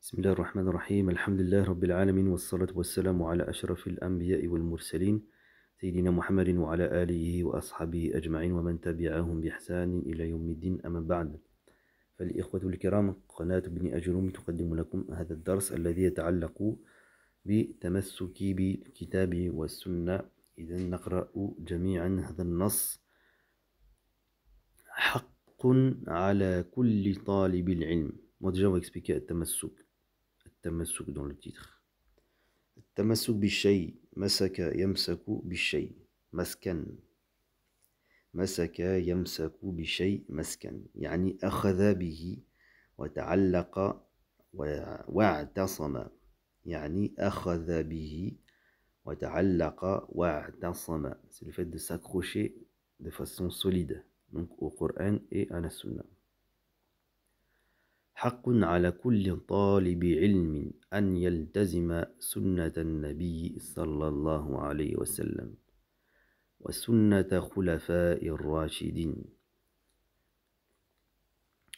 بسم الله الرحمن الرحيم الحمد لله رب العالمين والصلاة والسلام على أشرف الأنبياء والمرسلين سيدنا محمد وعلى آله وأصحابه أجمعين ومن تبعهم بإحسان إلى يوم الدين أما بعد. فالإخوة الكرام، قناة ابن أجروم تقدم لكم هذا الدرس الذي يتعلق بتمسك بالكتاب والسنة. إذا نقرأ جميعا هذا النص: حق على كل طالب العلم. Moi déjà on va expliquer التمسك dans le titre. التمسك بالشيء، مسك يمسك بالشيء مسكا، مسك يمسك بالشيء مسكا، يعني أخذ به وتعلق واعتصم، يعني أخذ به وتعلق واعتصم. C'est le fait de s'accrocher de façon solide, donc au Coran et à la Sunna. حق على كل طالب علم أن يلتزم سنة النبي صلى الله عليه وسلم وسنة خلفاء الراشدين.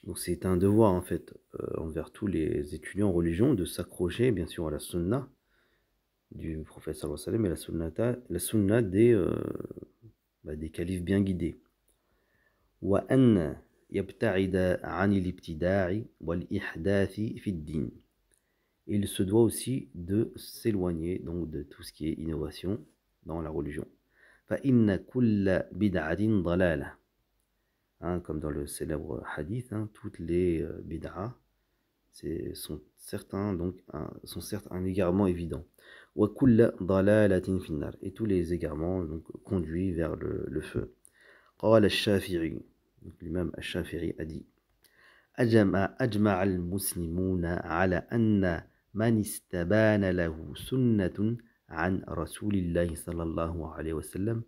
Donc c'est un devoir en fait envers tous les étudiants en religion de s'accrocher bien sûr à la sunna du prophète sallallahu alayhi wa sallam et la sunna des califes bien guidés. وأن يبتعد عن الابتداع والإحداث في الدين. Il se doit aussi de s'éloigner donc de tout ce qui est innovation dans la religion. فإن كل بدعة ضلالة. Comme dans le célèbre hadith, toutes les bid'ah sont certes un égarement évident. وكل ضلالة في النار. Et tous les égarements donc conduits vers le feu. قال الشافعي. L'imam al-Shafi'i a dit: أجمع المسلمون على أن من استبان له سنة عن رسول الله صلى الله عليه وسلم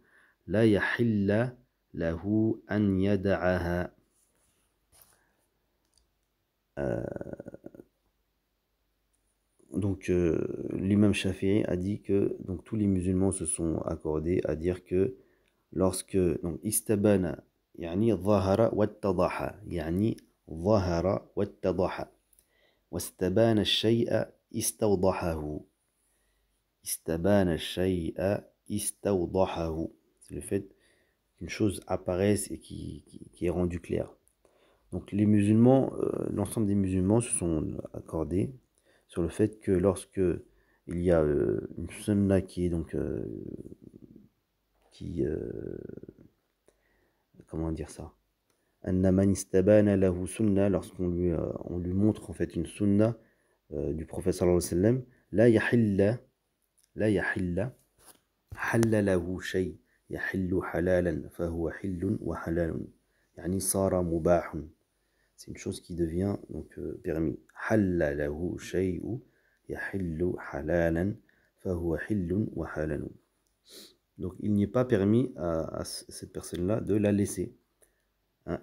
لا يحل له أن يدعها. Donc l'imam Shafi'i a dit que donc, tous les musulmans se sont accordés à dire que lorsque donc istabana يعني ظهر واتضح يعني ظهر واتضح واستبان الشيء استوضحه استبان الشيء استوضحه. C'est le fait qu'une chose apparaisse et qui est rendue claire. Donc les musulmans, l'ensemble des musulmans se sont accordés sur le fait que lorsque il y a une sunna qui est donc comment dire ça, lorsqu'on lui montre en fait une sunna du prophète sallallahu alayhi wa sallam, la yahilla halla lahu shay yahillu halalan fahuwa hillun wa halalun, yani sara mubahun. C'est une chose qui devient donc permis. Halla lahu shay'u yahillu halalan fahuwa hillun wa halalun. Donc il n'est pas permis à cette personne-là de la laisser.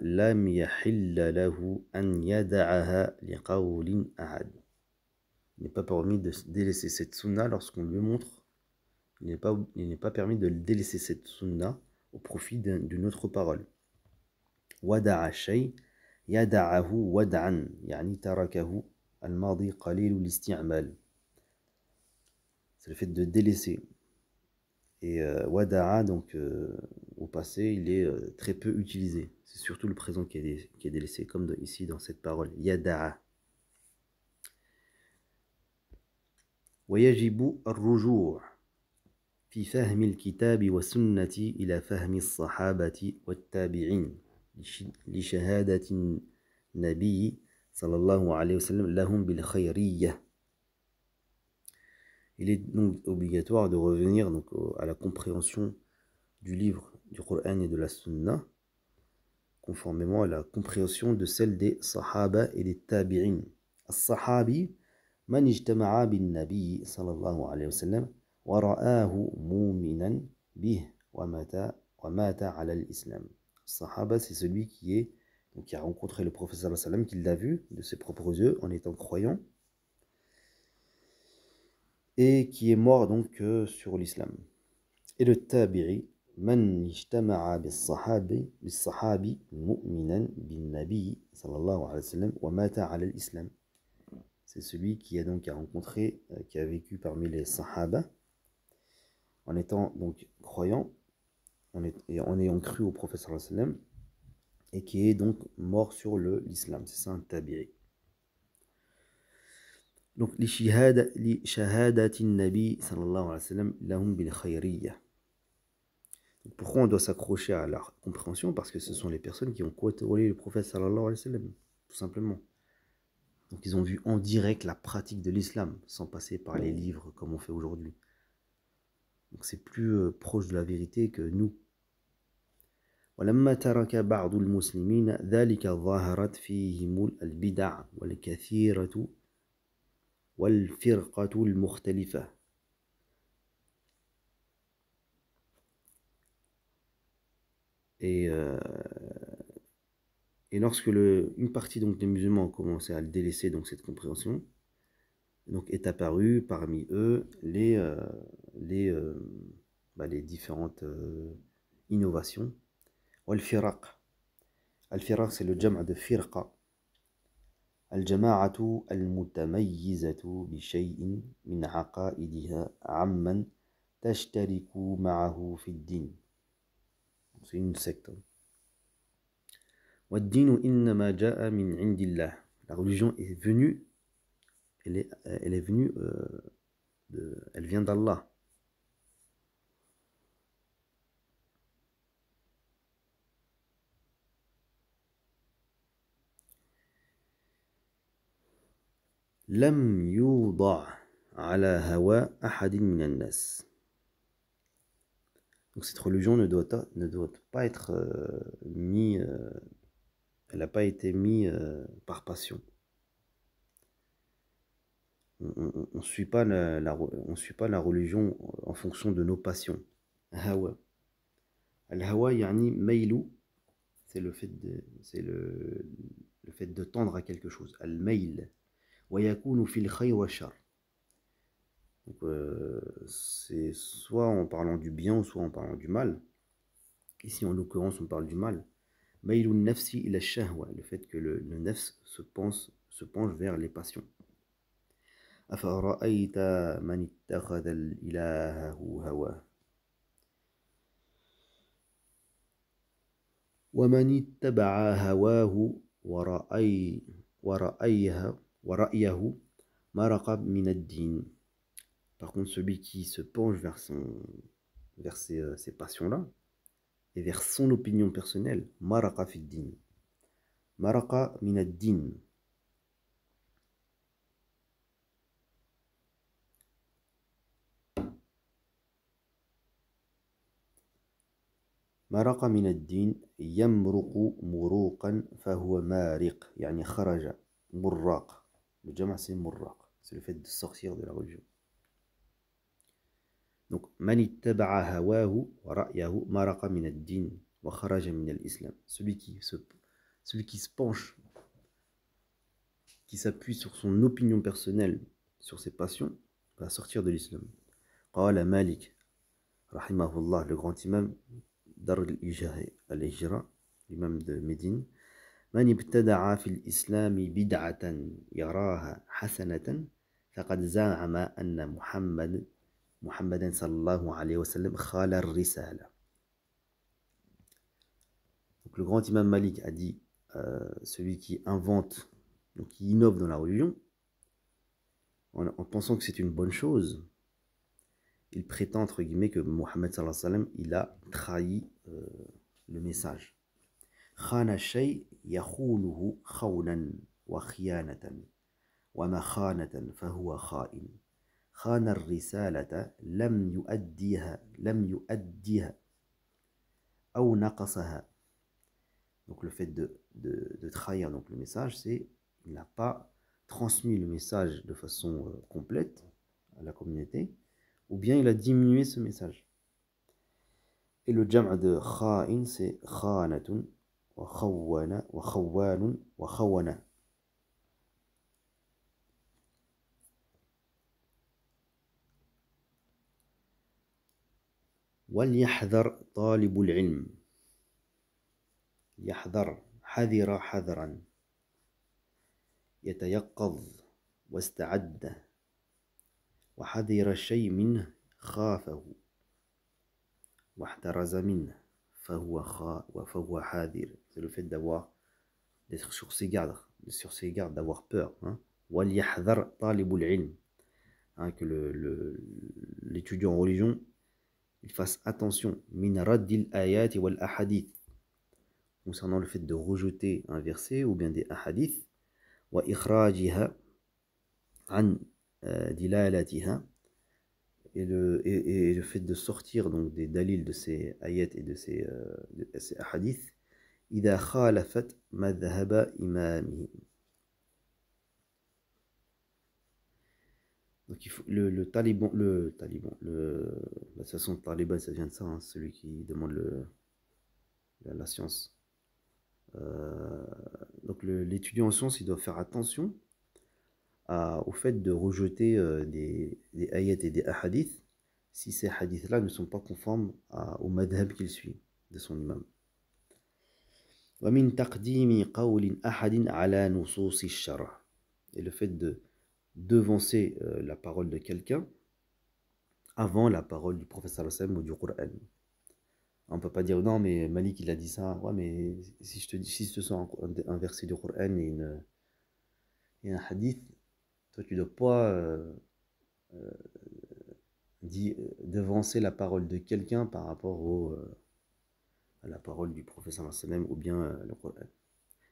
Lam yahilla lahu an yada'aha liqawlin ahad. Il n'est pas permis de délaisser cette sunna lorsqu'on lui montre. Il n'est pas permis de délaisser cette sunna au profit d'une autre parole. Wada'a shay yada'ahu wad'an, yani tarakahu al-madi qalil l'isti'mal. C'est le fait de délaisser. Et wada'a, donc au passé, il est très peu utilisé. C'est surtout le présent qui est délaissé, comme ici dans cette parole, yada'a. ويجب الرجوع في فهم الكتاب والسنة إلى فهم الصحابة والتابعين لشهادة النبي صلى الله عليه وسلم لهم بالخيرية. Il est donc obligatoire de revenir donc à la compréhension du livre du Coran et de la Sunna, conformément à la compréhension de celle des Sahaba et des Tabi'in. As-Sahabi man ijtama'a bin Nabi sallallahu alayhi wa sallam wa ra'ahu mu'minan bih wa mata ala l'islam. Sahaba, c'est celui qui a rencontré le prophète sallallahu alayhi wa sallam, qui l'a vu de ses propres yeux en étant croyant, et qui est mort donc sur l'islam. Et le tabi'i, man ijtama'a bis-sahabi mu'minan bin nabi sallallahu alayhi wa sallam wa mata ala l'islam. c'est celui qui a donc rencontré, qui a vécu parmi les Sahaba, en étant donc croyant, et en ayant cru au prophète sallallahu alayhi wa sallam, et qui est donc mort sur l'islam. C'est ça un tabi'i. Donc, li shahadati nabi sallallahu alayhi wa sallam lahum bil khayriyya. Pourquoi on doit s'accrocher à leur compréhension? Parce que ce sont les personnes qui ont côtoyé le prophète sallallahu alayhi wa sallam, tout simplement. Donc ils ont vu en direct la pratique de l'islam, sans passer par les livres comme on fait aujourd'hui. Donc c'est plus proche de la vérité que nous. ولما ترك بعض المسلمين ذلك ظهرت فيهم البدع والكثيرة والفرقة المختلفة. Et lorsque une partie donc, des musulmans ont commencé à délaisser donc, cette compréhension, donc est apparu parmi eux les différentes innovations. Al-firaq. Al-firaq, c'est le jam' de firqa. Al-jama'atu al-mutamayyizatu bi shay'in min aqa'idiha amman tashtariku ma'ahu fi ad-din. C'est une secte. La religion est venue, elle vient d'Allah. Lam yuda' ala hawa ahadin min an-nas. Donc cette religion ne doit pas être mise, elle n'a pas été mise par passion. On ne suit pas la religion en fonction de nos passions. Hawa. Al-hawa yani maylu, c'est le fait de tendre à quelque chose. Al-mayl. Wa yakunu fil khayr wa shar. Donc, c'est soit en parlant du bien ou soit en parlant du mal. Ici, en l'occurrence, on parle du mal. Mailun nafsi ila shahwa, le fait que le nafs se penche vers les passions. Afara'ayta man ittakhadha ilahahu hawa. Wa man ittaba'a hawahu wa ra'yahu maraqa min ad-din. Par contre, celui qui se penche vers ces passions-là, et vers son opinion personnelle, maraqa fi din. Maraqa min ad-din. Maraqa min ad-din yamruqu muruqan fahuwa mariq, yani kharaja, murraq. Le jama' c'est murraq, c'est le fait de sortir de la religion. Donc, man ittaba'a hawahu wa ra'yahu maraqa min ad-din wa kharaja min al-islam. Celui qui se penche, qui s'appuie sur son opinion personnelle, sur ses passions, va sortir de l'islam. Qala Malik, rahimahullah, le grand imam Dar al-Hijra, l'imam de Médine, man ibtada'a fil islami bid'atan yaraha hasanatan faqad za'ama anna Muhammadan sallallahu alayhi wa sallam khala ar-risala. Donc le grand imam Malik a dit, celui qui invente, donc qui innove dans la religion, en pensant que c'est une bonne chose, il prétend entre guillemets que Muhammad sallallahu alayhi wa sallam, il a trahi le message. Khana shay yakhunuhu khawnan wa khiyanatan wa ma khanatan fahuwa kha'in. Khana ar-risalata lam yu'addiha aw naqasaha. Donc le fait de trahir donc le message, c'est il n'a pas transmis le message de façon complète à la communauté, ou bien il a diminué ce message. Et le jam' de kha'in, c'est khanatun wa khawwana wa khawwanun wa khawwana. وَلْيَحْذَرْ طَالِبُ الْعِلْمِ. يحذر حذر حذرا يتيقظ واستعد وحذر الشيء منه خافه واحترز منه فهو حاذر. C'est le fait d'être sur ses gardes, d'avoir peur. Hein. وَلْيَحْذَرْ طَالِبُ الْعِلْمِ, hein, que l'étudiant en religion il fasse attention min raddil ayat wal ahadith, concernant le fait de rejeter un verset ou bien des ahadith, wa ikhrajiha an dilalatiha, et le fait de sortir donc des dalils de ces ayats et de ces ahadith, idha khalafat madhhaba imamihi. Donc il faut, le taliban, de toute façon, le taliban, ça vient de ça, hein, celui qui demande la science. Donc l'étudiant en sciences, il doit faire attention au fait de rejeter des ayats et des hadiths si ces hadiths-là ne sont pas conformes au madhab qu'il suit de son imam. وَمِن تَقْدِيمِ قَوْلٍ أَحَدٍ عَلَى نُصُوصِ الشَّرْعِ, et le fait de devancer la parole de quelqu'un avant la parole du prophète sallallahu alayhi wa sallam ou du Coran. On ne peut pas dire non, mais Malik il a dit ça. Ouais, mais si je te sors un verset du Coran et un hadith, toi tu ne dois pas devancer la parole de quelqu'un par rapport à la parole du prophète sallallahu alayhi wa sallam ou bien le Coran.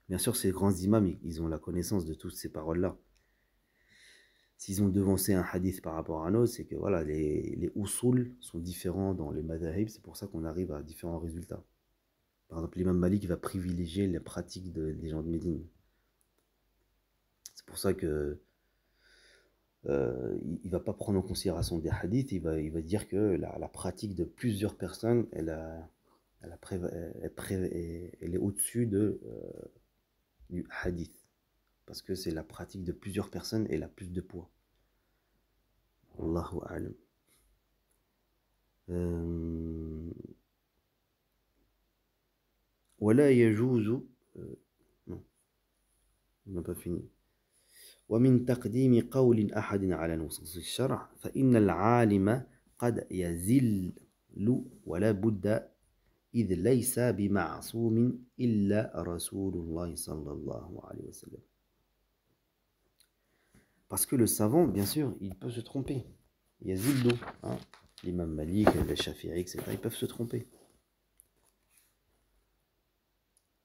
Bien sûr, ces grands imams, ils ont la connaissance de toutes ces paroles-là. S'ils ont devancé un hadith par rapport à un autre, c'est que voilà, les usul sont différents dans les madhahib, c'est pour ça qu'on arrive à différents résultats. Par exemple, l'imam Malik va privilégier les pratiques des gens de Médine. C'est pour ça que il ne va pas prendre en considération des hadiths, il va dire que la pratique de plusieurs personnes, elle est au-dessus du hadith. Parce que c'est la pratique de plusieurs personnes et elle a plus de poids. Allahu a'lam. ولا يجوز non, on n'a pas fini. ومن تقديم قول أحد على نصوص الشرع فإن العالم قد يزل ولا بد إذ ليس بمعصوم إلا رسول الله صلى الله عليه وسلم. Parce que le savant, bien sûr, il peut se tromper. Il y a zillo, hein, l'imam Malik, le Shafi'i, etc. Ils peuvent se tromper.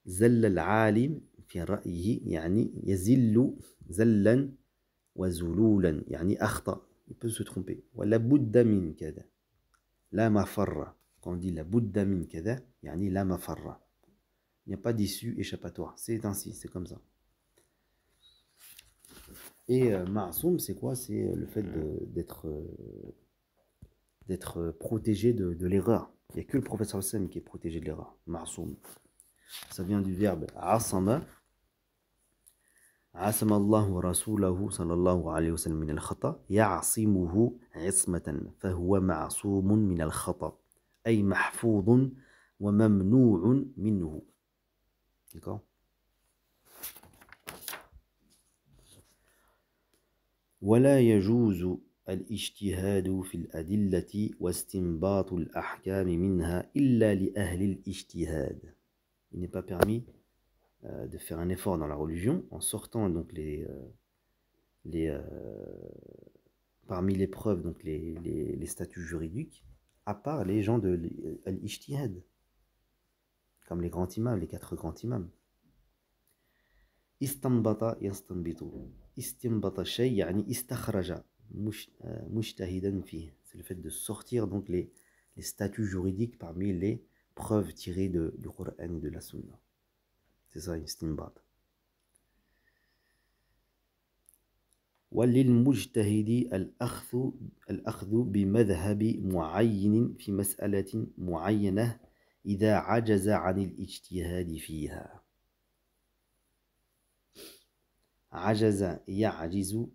زل العالم في رأيه يعني يزل زلا وزلولا يعني أخطأ. Il peut se tromper. ولا بد من كذا لا مفر. Quand on dit la budda min كذا يعني لا مفر. Il n'y a pas d'issue échappatoire. C'est ainsi, c'est comme ça. Et ma'soum, c'est quoi? C'est le fait d'être protégé de l'erreur. Il n'y a que le prophète sallallahu alayhi wa sallam qui est protégé de l'erreur. Ma'soum. Ça vient du verbe asama. Asama Allah wa rasulahu sallallahu alayhi wa sallam min al-khata. Ya'asimuhu ismatan. Fahuwa ma'asoumun min al-khata. Ay mahfoudun wa mamnou'un minhu. D'accord? ولا يجوز الاجتهاد في الأدلة واستنباط الأحكام منها إلا لأهل الاجتهاد. Il n'est pas permis de faire un effort dans la religion en sortant donc parmi les preuves, donc les statuts juridiques, à part les gens de l'ijtihad, comme les grands imams, les 4 grands imams. Istanbata yastanbitu. Istinbata shay yani istakhraja mujtahidan fihi. C'est le fait de sortir donc les statuts juridiques parmi les preuves tirées du Coran et de la Sunna. C'est ça, istinbat. وللمجتهد الأخذ بمذهب معين في مسألة معينة إذا عجز عن الاجتهاد فيها. عجز يعجز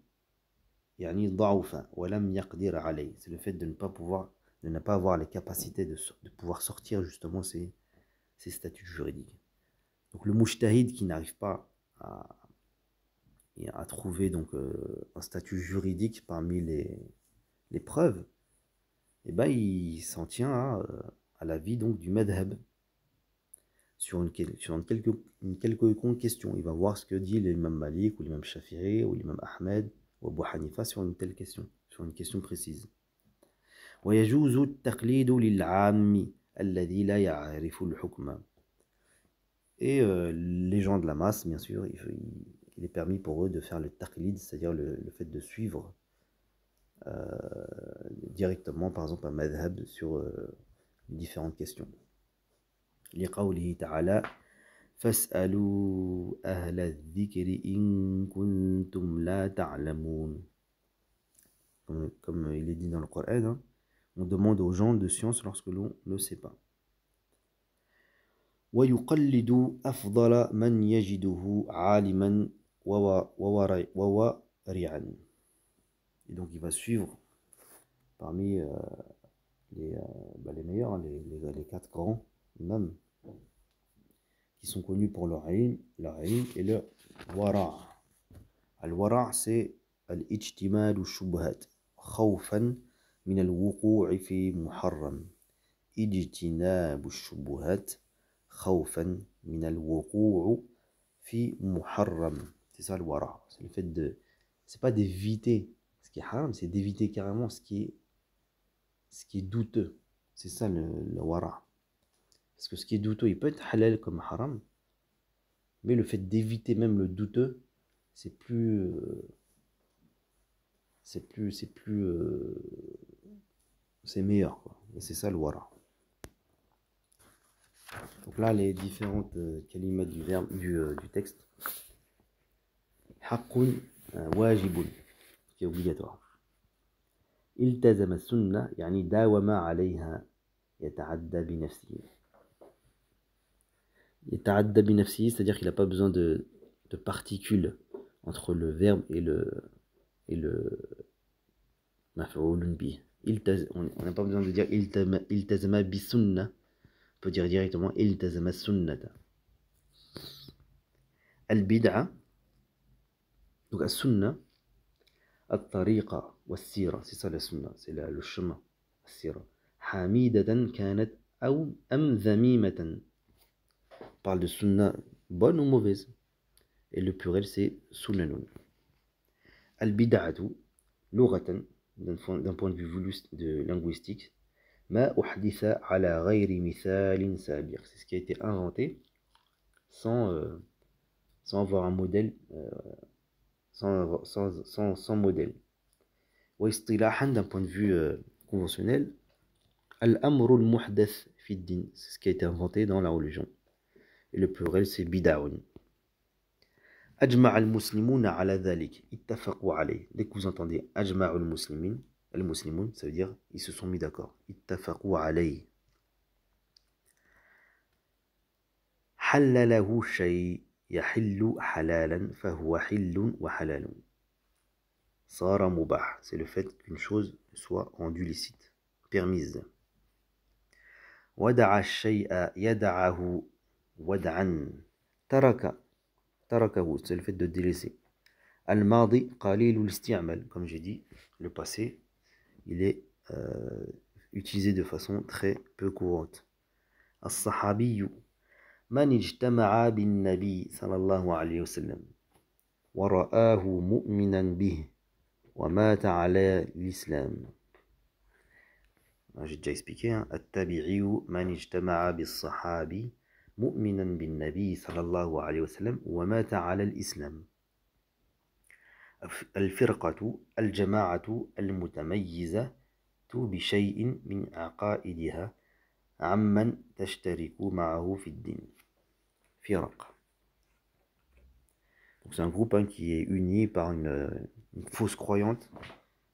يعني ضعف ولم يقدر عليه. C'est le fait de ne pas avoir les capacités de pouvoir sortir justement ces statuts juridiques. Donc le mujtahid qui n'arrive pas et à trouver donc un statut juridique parmi les preuves, et ben il s'en tient à l'avis donc du madhab sur une quelconque question. Il va voir ce que dit l'imam Malik ou l'imam Shafi'i ou l'imam Ahmed ou Abu Hanifa sur une telle question, sur une question précise. ويجوز التقليد للعام الذي لا يعرف الحكم. Et les gens de la masse, bien sûr, il est permis pour eux de faire le taqlid, c'est-à-dire le fait de suivre directement, par exemple, un madhab sur différentes questions. لقوله تعالى فاسألوا أهل الذكر إن كنتم لا تعلمون. Comme il est dit dans le Coran, hein, on demande aux gens de science lorsque l'on ne sait pas. ويقلد أفضل من يجده عالما وورعا. Et donc il va suivre parmi les meilleurs, les 4 grands imams qui sont connus pour leur ilm et leur wara'. Al-wara' c'est al-ijtimad al-shubhat khawfan min al-wuqu' fi muharram. Ijtinab al-shubhat khawfan min al-wuqu' fi muharram. C'est ça le wara'. C'est le fait de, c'est pas d'éviter ce qui est haram, c'est d'éviter carrément ce qui est douteux. C'est ça le wara'. Parce que ce qui est douteux, il peut être halal comme haram, mais le fait d'éviter même le douteux, c'est meilleur, quoi. Et c'est ça le wara'. Donc là, les différentes kalimat du verbe du texte. Haqqun wajibun, qui est obligatoire. Iltazama sunnah, yani dawama alayha, yata'adda bi nafsihi. Yata'adda bi nafsihi, c'est-à-dire qu'il n'a pas besoin de particules entre le verbe et le maf'ulun bih. On n'a pas besoin de dire iltazama bi sunnah. On peut dire directement iltazama sunnata. Al-bid'a, donc la sunna, al-tariqa wa sira, c'est ça la sunna, c'est le chemin, sira. Hamidatan kanat am zamimatan. On parle de sunna bonne ou mauvaise. Et le pluriel c'est sunanun. Al-bid'atu, lughatan, d'un point de vue linguistique, ma uhditha ala ghayri mithalin sabiq. C'est ce qui a été inventé sans avoir un modèle, sans modèle. Wa istilahan, d'un point de vue conventionnel, al-amru al-muhdath fi ad-din, c'est ce qui a été inventé dans la religion. Et le pluriel c'est bid'aun. Ajma' al-muslimuna ala dhalik, ittafaqu alayh. Dès que vous entendez ajma' al-muslimun, ça veut dire ils se sont mis d'accord. Ittafaqu alayh. Halalahu shay yahillu halalan fahuwa hillun wa halalun. Sara mubah, c'est le fait qu'une chose soit rendue licite, permise. Wada'a shay'a yada'ahu wad'an. Tarakahu, c'est le fait de délaisser. Al-madi qalilul isti'mal, comme j'ai dit, le passé, il est utilisé de façon très peu courante. As-sahabiyyu man ijtama'a bin nabi sallallahu alayhi wa sallam wa ra'ahu mu'minan bih wa mata ala l'islam. J'ai déjà expliqué, hein. At-tabi'iyyu man ijtama'a bis sahabi mu'minan bin nabi sallallahu alayhi wa sallam wa mata ala l'islam. الفرقة الجماعة المتميزة بشيء من عقائدها عمن تشترك معه في الدين. فرق. Donc c'est un groupe qui est uni par une fausse croyante.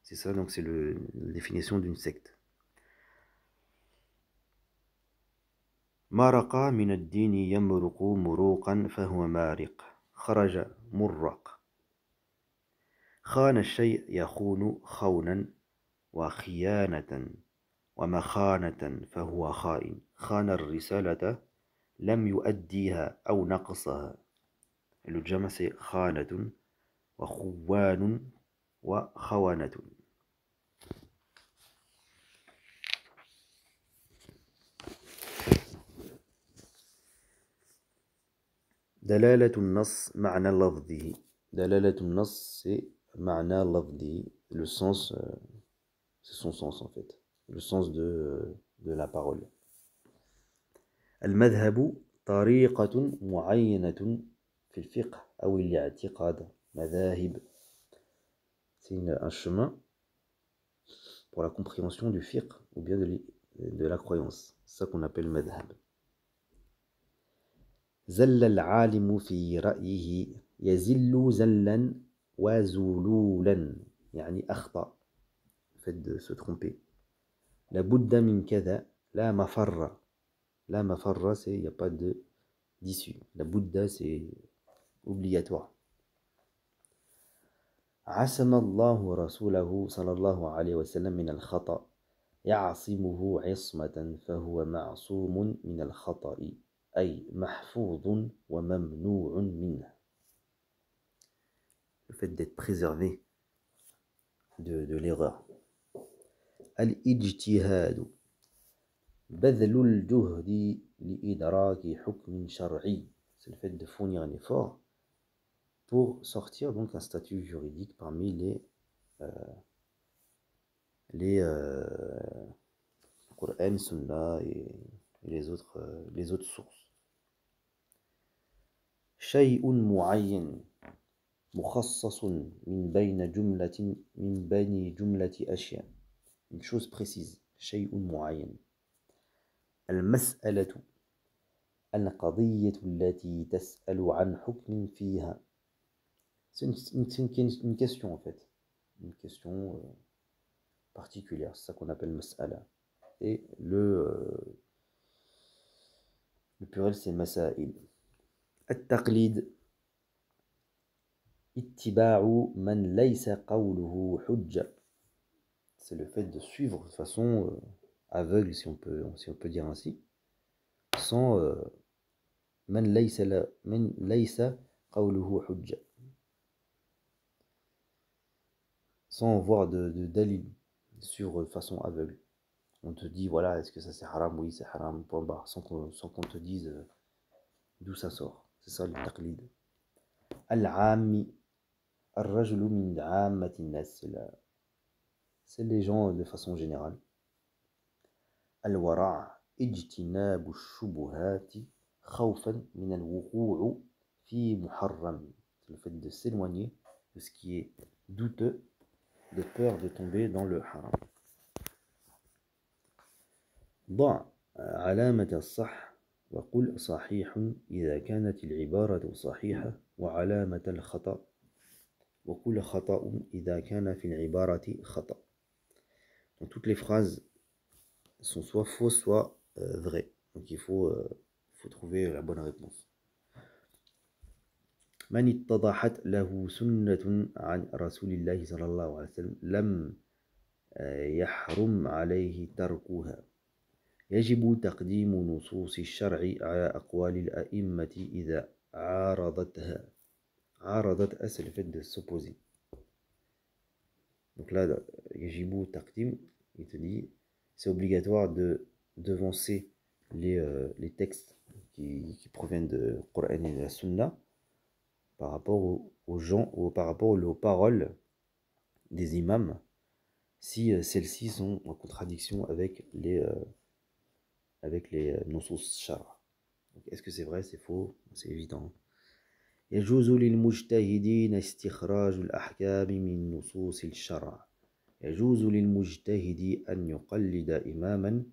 C'est ça, donc c'est la définition d'une secte. مرق من الدين يمرق مروقا فهو مارق. خرج مرق. خان الشيء يخون خونا وخيانة ومخانة فهو خائن. خان الرسالة لم يؤديها أو نقصها. Le jama c'est خانة وخوان وخونة. دلالة النص معنى لفظه. دلالة النص c'est معنى لفظه, le sens, c'est son sens en fait, le sens de la parole. المذهب طريقة معينة في الفقه أو الاعتقاد. مذاهب, c'est un chemin pour la compréhension du fiqh ou bien de la croyance. C'est ça qu'on appelle madhab. زل العالم في رأيه يزل زلا وزلولا, يعني أخطأ, le fait de se tromper. لابد من كذا لا مفر. لا مفر, c'est il n'y a pas d'issue. لابد, c'est obligatoire. عصم الله رسوله صلى الله عليه وسلم من الخطأ يعصمه عصمة فهو معصوم من الخطأ أي محفوظ وممنوع منه. Le fait d'être préservé de l'erreur. الاجتهاد بذل الجهد لإدراك حكم شرعي. C'est le fait de fournir un effort pour sortir donc un statut juridique parmi les Coran, Sunna et les autres sources. شيء معين مخصص من بين جملة أشياء. Une chose précise. شيء معين. المسألة القضية التي تسأل عن حكم فيها. C'est une question en fait. Une question particulière. C'est ça qu'on appelle mas'ala. Et le pluriel c'est masail. التقليد اتباع من ليس قوله حجة. C'est le fait de suivre de façon aveugle, si on peut dire ainsi, sans من ليس قوله حجة, sans voir de dalil, suivre de façon aveugle. On te dit voilà, est-ce que ça c'est haram? Oui, c'est haram, point barre, sans qu'on te dise d'où ça sort. C'est ça le taqlid. Al-Ami, Ar-Rajulu min Ammati Nas, c'est les gens de façon générale. Al-Wara' ijtinabu shubuhati khawfan min al-wuqu'u fi muharram. C'est le fait de s'éloigner de ce qui est douteux, de peur de tomber dans le haram. ضع علامة الصح وقل صحيح إذا كانت العبارة صحيحة وعلامة الخطأ وقل خطأ إذا كان في العبارة خطأ. Donc toutes les phrases sont soit fausses soit vraies. Donc il faut trouver la bonne réponse. من اتضحت له سنة عن رسول الله صلى الله عليه وسلم لم يحرم عليه تركها. يجب تقديم نصوص الشرع على أقوال الأئمة إذا عارضتها. عارضتها, c'est le fait de s'opposer. Donc là, يجب تقديم, il te dit, c'est obligatoire de devancer les textes qui proviennent de Coran et de la Sunna par rapport aux gens, ou par rapport aux paroles des imams, si celles-ci sont en contradiction avec les nusus shara. Est-ce que c'est vrai, c'est faux? C'est évident. يجوز للمجتهدين استخراج الأحكام من نصوص الشرع. يجوز للمجتهد أن يقلد إماما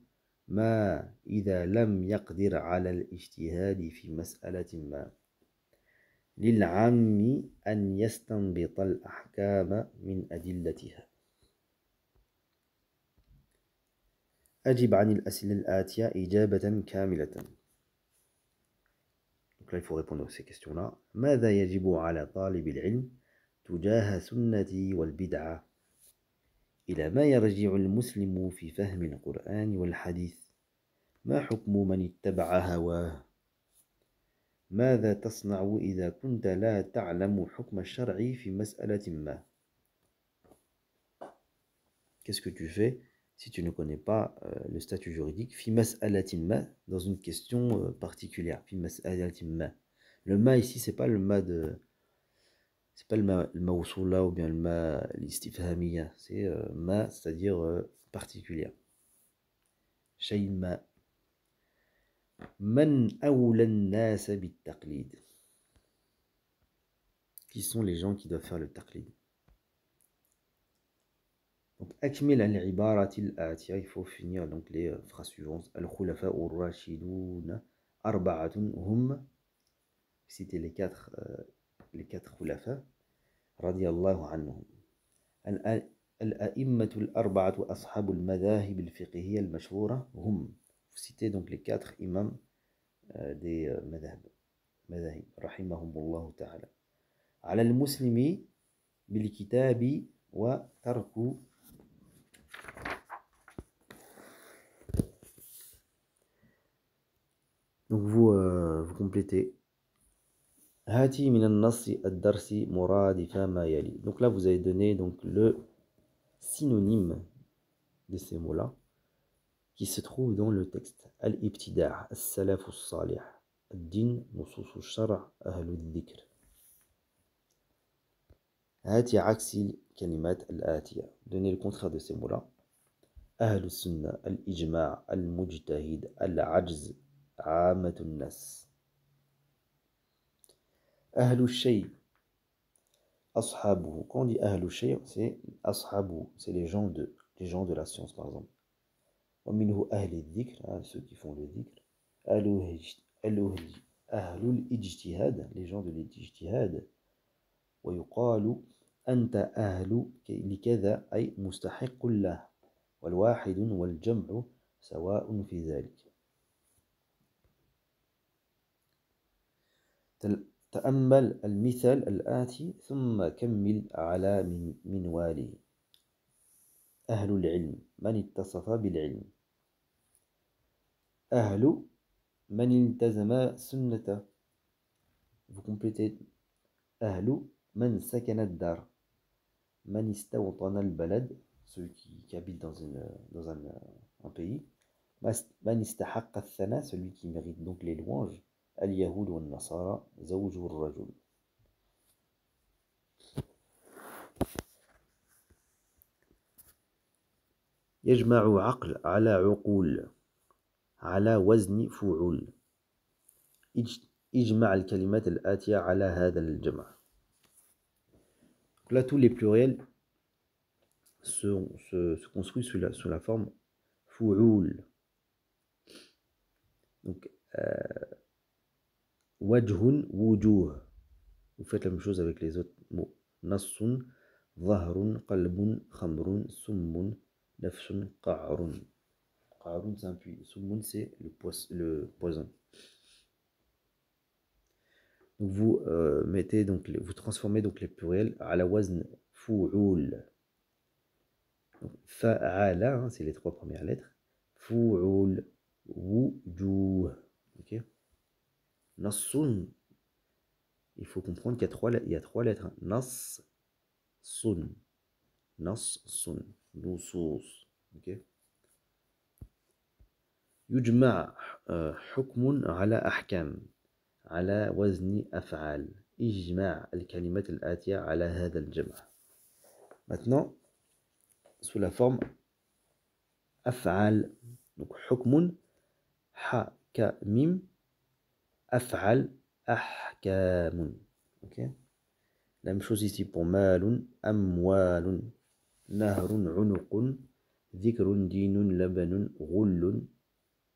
ما إذا لم يقدر على الاجتهاد في مسألة ما. للعام أن يستنبط الأحكام من أدلتها. أجب عن الأسئلة الآتية إجابة كاملة. Donc là, il faut répondre à ces questions-là. ماذا يجب على طالب العلم تجاه سنة والبدعة؟ إلى ما يرجع المسلم في فهم القرآن والحديث؟ ما حكم من اتبع هواه؟ ماذا تصنع إذا كنت لا تعلم حكم الشرع في مسألة ما. Qu'est-ce que tu fais si tu ne connais pas le statut juridique fi mas'alatin ma, dans une question particulière. Fi mas'alatin ma. Le ma ici, c'est pas le ma de, c'est pas le ma usula ou bien le ma l'istifhamiya. C'est ma, c'est-à-dire particulière. Shay ma. Man awla an-nas bit-taqlid. Qui sont les gens qui doivent faire le taqlid? Donc, akmil al-ibarati al-atiya, il faut finir donc les phrases suivantes. Al-khulafa ar-rashidun arba'atun hum, citer les quatre khulafa, radiyallahu anhum. Al-a'immatu al-arba'atu ashabu al-madahib al-fiqhiyya al-mashhura hum. Citer donc les quatre imams des madahib, rahimahumullahu ta'ala. Ala al-muslimi bil-kitabi wa tarku. Donc vous complétez. Hati min an-nassi ad-darsi muradifa ma yali. Donc là vous avez donné donc le synonyme de ces mots-là qui se trouve dans le texte. Al-ibtida' as-salaf as-salih, ad-din, nusus ash-shar', ahlu al-dhikr. Hati aksi kalimat al-atiya. Donnez le contraire de ces mots-là. Ahlu sunnah, al-ijma', al-mujtahid, al-ajz, amatun nas. Ahlu shay, ashabu. Quand on dit ahlu shay, c'est ashabu, c'est les gens de la science par exemple. Wa minhu ahli dhikr, ceux qui font le dhikr. Ahlul ijtihad, les gens de l'ijtihad. Wa yuqalu anta ahlu likadha ay mustahiqqun lah. Wal wahidun wal jam'u sawa'un fi dhalik. تأمل المثال الآتي ثم كمل على منواله. أهل العلم من اتصف بالعلم. أهل من التزم سنة. Vous complétez. أهل من سكن الدار. من استوطن البلد, ceux qui habitent dans un pays. من استحق الثناء, celui qui mérite donc les louanges. اليهود والنصارى زوج الرجل. يجمع عقل على عقول على وزن فعول. اجمع الكلمات الآتية على هذا الجمع. Là, tous les pluriels se construisent sous la forme fu'ul. Donc, wajhun, wujuh. Vous faites la même chose avec les autres mots. Nassun, dhahrun, qalbun, khamrun, summun, nafsun, qa'run. Qa'run, c'est un puits. Summun, c'est le poison. Donc vous vous transformez donc les pluriels à la wazn fu'ul. Fa'ala, c'est les trois premières lettres. Fu'ul, wujuh. Ok. Nassun, il faut comprendre qu'il y a trois lettres. Nas, sun. Nas, sun. Nusus. Ok. Yujma' hukmun ala ahkam. على وزن أفعال. إجماع الكلمات الآتية على هذا الجمع. Maintenant, sous la forme أفعال. Donc, حكم حكم أفعل أحكام. Ok. La même chose ici pour مال أموال نهر عنق ذكر دين لبن غل,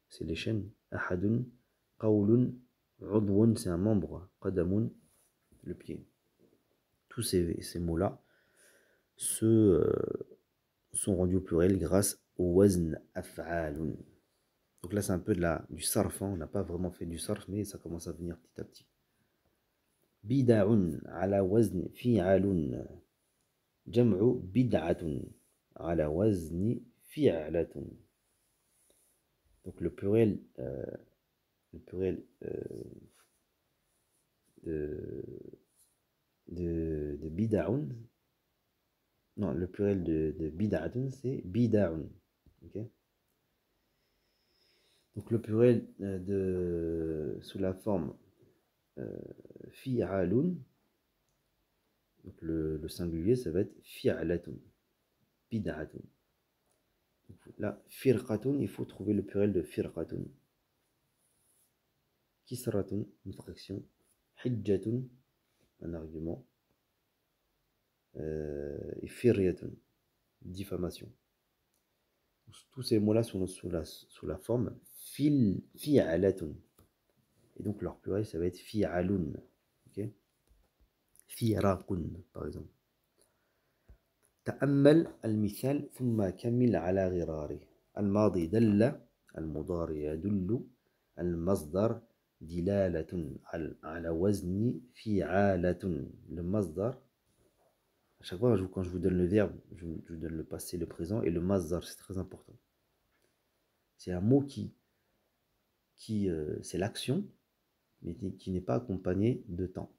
c'est les chaînes. أحد قول عضو, c'est un membre. قدم, le pied. Tous ces mots-là sont rendus au pluriel grâce au wazn af'alun. Donc là, c'est un peu du sarf. On n'a pas vraiment fait du sarf, mais ça commence à venir petit à petit. Bida'un ala wazn fi'alun. Jam'u bid'atun ala wazn fi'latun. Donc le pluriel de, de bid'aun. Non, le pluriel de bid'atun, c'est bid'aun. Ok. Donc le pluriel sous la forme fi'alun, donc le singulier, ça va être fi'alatun, bid'atun. Là, firqatun, il faut trouver le pluriel de firqatun. Kisratun, une fraction. Hijjatun, un argument. Et firyatun, diffamation. Tous ces mots-là sont sous la forme fi'alatun. Et donc leur pluriel, ça va être fi'alun. Okay. Fi'raqun, par exemple. تأمل المثال ثم كمل على غراره. الماضي دل، المضارع يدل، المصدر دلالة على وزن فعالة. Le masdar, à chaque fois quand je vous donne le verbe, je vous donne le passé, le présent et le masdar, c'est très important. C'est un mot qui c'est l'action, mais qui n'est pas accompagné de temps.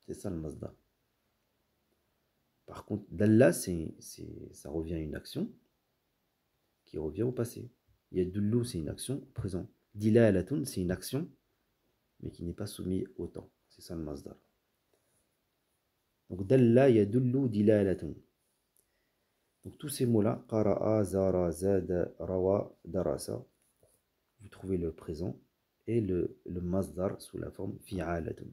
C'est ça le masdar. Par contre, dalla, ça revient à une action qui revient au passé. Yadullu, c'est une action au présent. Dilalatun, c'est une action, mais qui n'est pas soumise au temps. C'est ça le masdar. Donc, dalla, yadullu, dilalatun. Donc, tous ces mots-là, qara'a, zara, zada, rawa, darasa, vous trouvez le présent et le masdar sous la forme fi'alatun.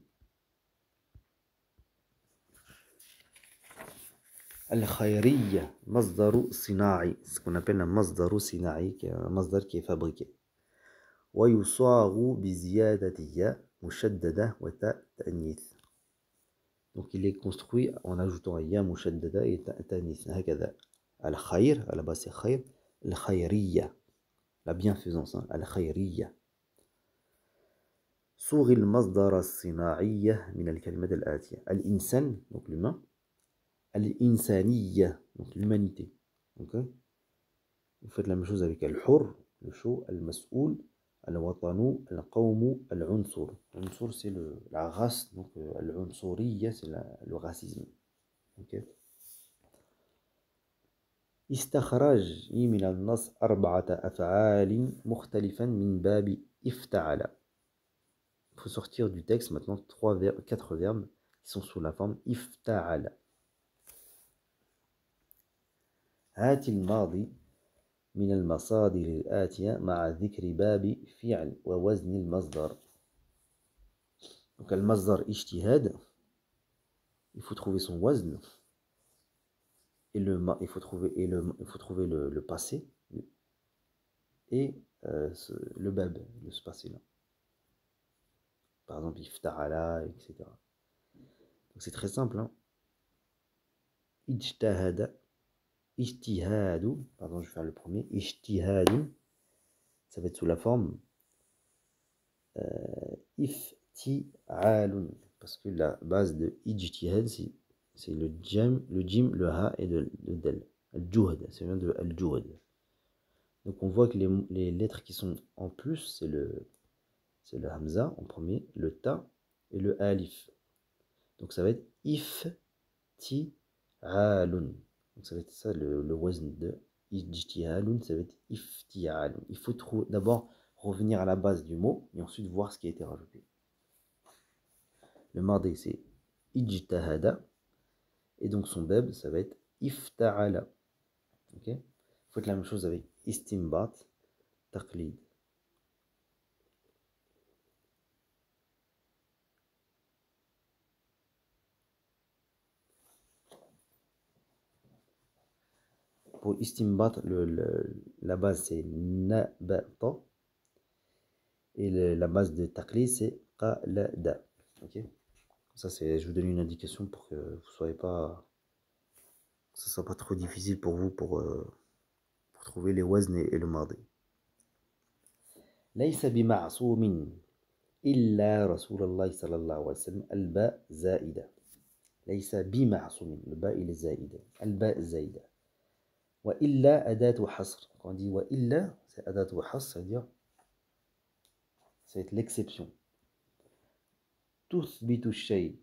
Al-khayriyya, masdaru sina'i, ce qu'on appelle un masdaru sina'i, qui est un masdar qui est fabriqué. Wa yusagu bi ziyadati ya mushaddada wa ta ta'nith. Donc il est construit en ajoutant ya mushaddada et ta ta'nith. Hakada. Al-khayr, à la base c'est khayr, al-khayriyya, la bienfaisance, hein, al-khayriyya. Soughi al-masdar as-sina'iyya min al-kalimat al-atiya. Al-insan, donc l'humain. Al-insaniyya, donc l'humanité. Okay. Vous faites la même chose avec al-hur, le chaud, al-mas'oul, al-watanu, al-qawmu, al-unsur. L'unsur, c'est la race, donc al-unsuriyya, c'est le racisme. Okay. استخرج من النص 4 أفعال مختلفا من باب افتعل. Il faut sortir du texte maintenant 4 verbes qui sont sous la forme ifta'ala. هات الماضي من المصادر الآتية مع ذكر باب فعل ووزن المصدر. Donc المصدر اجتهاد, il faut trouver son wazn et il faut trouver le passé et le bab, ce passé là. Par exemple ifta'ala, etc. Donc c'est très simple, hein. Ijtahada, ijtihadu, pardon, je vais faire le premier. Ijtihadu, ça va être sous la forme ifti'alun, parce que la base de ijtihad, c'est le jim, le ha et le del. Al-juhd, ça vient de al-juhd. Donc on voit que les lettres qui sont en plus, c'est le hamza en premier, le ta et le alif. Donc ça va être ifti'alun. Donc ça va être ça le wazn de ijtihalun, ça va être ifti'alun. Il faut d'abord revenir à la base du mot et ensuite voir ce qui a été rajouté. Le mardi c'est ijtahada et donc son beb ça va être ifta'ala. Ok. Faites la même chose avec istimbat, taqlid. Pour istimbat, la base c'est nabata et la base de taqlid c'est qalada. Ok. Ça c'est, je vous donne une indication pour que vous soyez pas, que ce soit pas trop difficile pour vous pour trouver les wazn et le mardi. ليس بمعصوم إلا رسول الله صلى الله عليه وسلم. الباء زائدة. ليس بمعصوم. الباء il est زائدة. الباء زائدة. وإلا أداة حصر. Quand on dit وإلا, c'est أداة حصر, c'est-à-dire c'est l'exception. تثبت الشيء.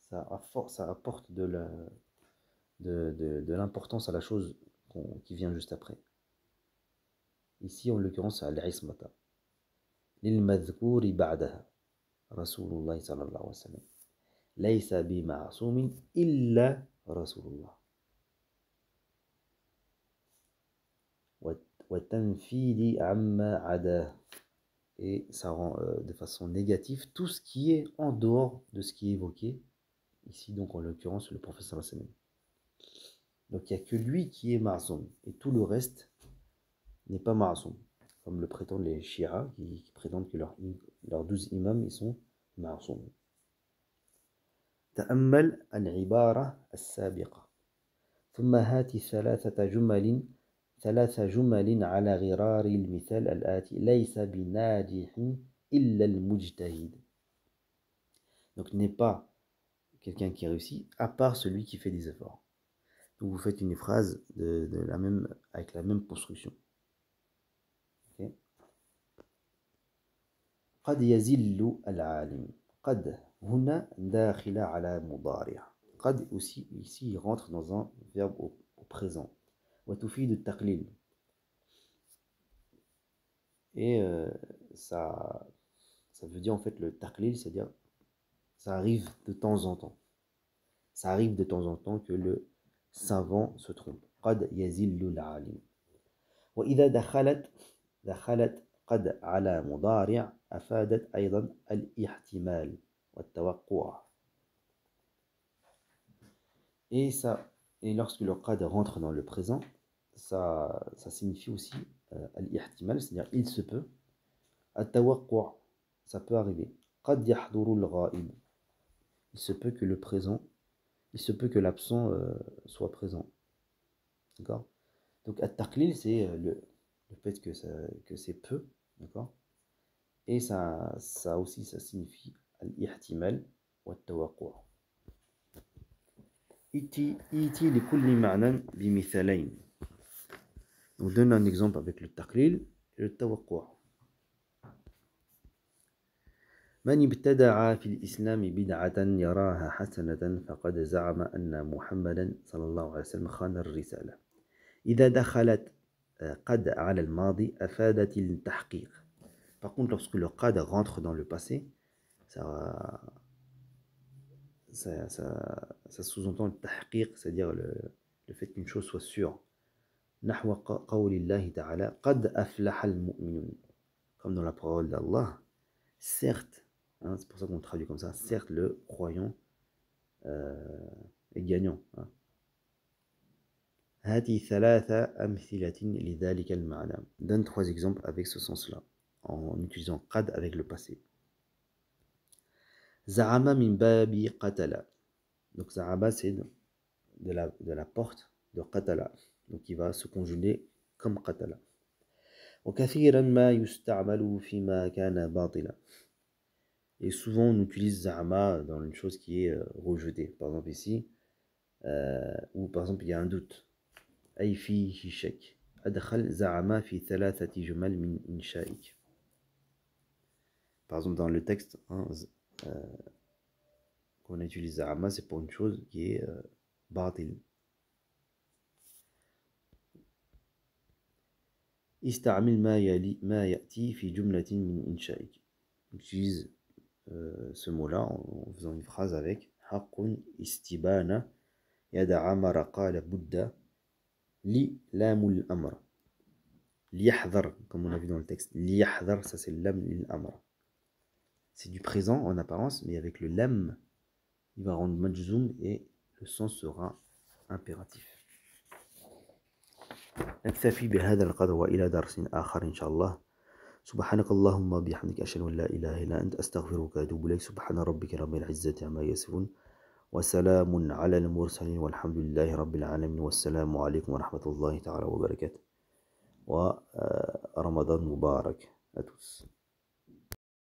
Ça apporte de l'importance à la chose qui vient juste après. Ici, en l'occurrence, al-ismata. للمذكور بعدها رسول الله صلى الله عليه وسلم ليس بمعصوم إلا رسول الله وتنفيذ عما عداه. Et ça rend de façon négative tout ce qui est en dehors de ce qui est évoqué. Ici, donc, en l'occurrence, le prophète sallallahu alayhi wa sallam. Donc, il n'y a que lui qui est ma'soum. Et tout le reste n'est pas ma'soum. Comme le prétendent les Shia, qui prétendent que leurs 12 imams, ils sont ma'soum. تأمل العبارة السابقة ثم هات ثلاث جمل على غرار المثال الآتي ليس بناجح إلا المجتهد. Donc n'est pas quelqu'un qui réussit à part celui qui fait des efforts. Donc vous faites une phrase avec la même construction. Okay. قد يزل العالم. قد هنا داخل على مضارع. قد aussi ici il rentre dans un verbe au présent. وتفيد التقليل. Et ça veut dire en fait le taqlil, c'est-à-dire ça arrive de temps en temps. Ça arrive de temps en temps que le savant se trompe. قد يزل العالم. وإذا دخلت قد على مضارع أفادت أيضا الاحتمال والتوقع. Et lorsque le qad rentre dans le présent, ça signifie aussi al-ihtimal, c'est-à-dire il se peut. At-tawaqqa', ça peut arriver. Qad yahduru al-ghaib. Il se peut que le présent, il se peut que l'absent soit présent. D'accord? Donc at-taqlil, c'est le fait que c'est peu, d'accord? Et ça aussi, ça signifie al-ihtimal wa at-tawaqqa'. Iti li kulli ma'nan bi mithalayn. On donne un exemple avec le taqlil et le tawaqqa'. من ابتدع في الإسلام بدعة يراها حسنة فقد زعم أن محمدا صلى الله عليه وسلم خان الرسالة. إذا دخلت قد على الماضي أفادت التحقيق. Par contre, lorsque le qad rentre dans le passé, ça sous-entend le tahqiq, c'est-à-dire le fait qu'une chose soit sûre. نحو قول الله تعالى قد أفلح المؤمنون. Comme dans la parole d'Allah, certes, hein, c'est pour ça qu'on traduit comme ça, certes le croyant est gagnant. Hein. هذه ثلاثة أمثلة لذلك المعنى. Donne 3 exemples avec ce sens-là, en utilisant قد avec le passé. زعم من باب قتل. Donc زعم c'est de la porte de قتل. Donc il va se conjuguer comme قتل. وكثيرا ما يستعمل فيما كان باطلا. Et souvent on utilise زعم dans une chose qui est rejetée. Par exemple ici, ou par exemple il y a un doute. أي فيه شك. أدخل زعم في 3 جمل من إنشائك. Par exemple dans le texte, hein, qu'on utilise زعم, c'est pour une chose qui est باطل. استعمل ما يأتي في جملة من إنشائك. Utilise ce mot-là en faisant une phrase avec حق استبان يدع مر قال بد li لام الأمر ليحذر, comme on a vu dans le texte. ليحذر, ça c'est lam l'amr. C'est du présent en apparence, mais avec le lam, il va rendre majzoum et le sens sera impératif. نكتفي بهذا القدر وإلى درس آخر إن شاء الله. سبحانك اللهم وبحمدك أشهد أن لا إله إلا أنت أستغفرك وأتوب إليك. سبحان ربك رب العزة عما يصفون وسلام على المرسلين والحمد لله رب العالمين والسلام عليكم ورحمة الله تعالى وبركاته ورمضان مبارك à tous.